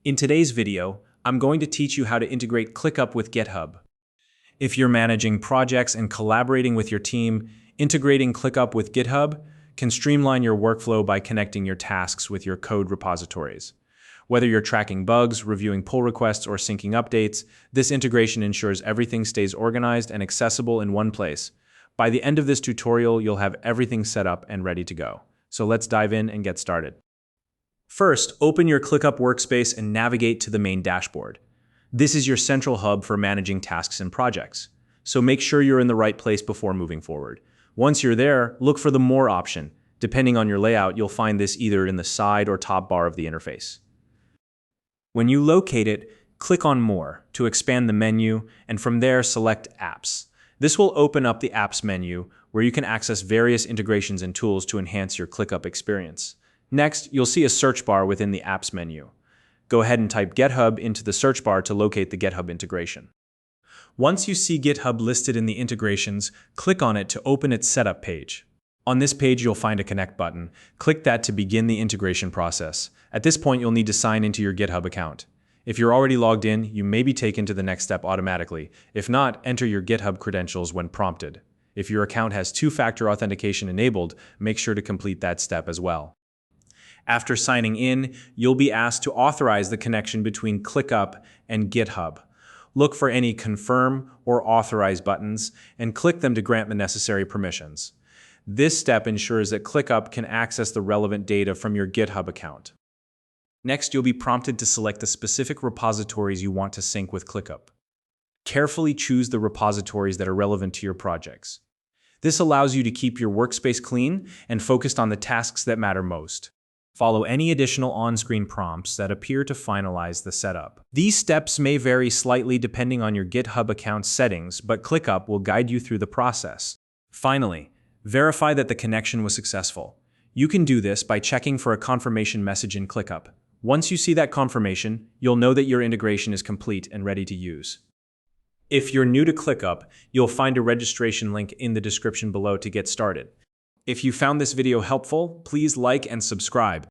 In today's video, I'm going to teach you how to integrate ClickUp with GitHub. If you're managing projects and collaborating with your team, integrating ClickUp with GitHub can streamline your workflow by connecting your tasks with your code repositories. Whether you're tracking bugs, reviewing pull requests, or syncing updates, this integration ensures everything stays organized and accessible in one place. By the end of this tutorial, you'll have everything set up and ready to go. So let's dive in and get started. First, open your ClickUp workspace and navigate to the main dashboard. This is your central hub for managing tasks and projects. So make sure you're in the right place before moving forward. Once you're there, look for the More option. Depending on your layout, you'll find this either in the side or top bar of the interface. When you locate it, click on More to expand the menu, and from there select Apps. This will open up the Apps menu, where you can access various integrations and tools to enhance your ClickUp experience. Next, you'll see a search bar within the Apps menu. Go ahead and type GitHub into the search bar to locate the GitHub integration. Once you see GitHub listed in the integrations, click on it to open its setup page. On this page, you'll find a Connect button. Click that to begin the integration process. At this point, you'll need to sign into your GitHub account. If you're already logged in, you may be taken to the next step automatically. If not, enter your GitHub credentials when prompted. If your account has two-factor authentication enabled, make sure to complete that step as well. After signing in, you'll be asked to authorize the connection between ClickUp and GitHub. Look for any Confirm or Authorize buttons and click them to grant the necessary permissions. This step ensures that ClickUp can access the relevant data from your GitHub account. Next, you'll be prompted to select the specific repositories you want to sync with ClickUp. Carefully choose the repositories that are relevant to your projects. This allows you to keep your workspace clean and focused on the tasks that matter most. Follow any additional on-screen prompts that appear to finalize the setup. These steps may vary slightly depending on your GitHub account settings, but ClickUp will guide you through the process. Finally, verify that the connection was successful. You can do this by checking for a confirmation message in ClickUp. Once you see that confirmation, you'll know that your integration is complete and ready to use. If you're new to ClickUp, you'll find a registration link in the description below to get started. If you found this video helpful, please like and subscribe.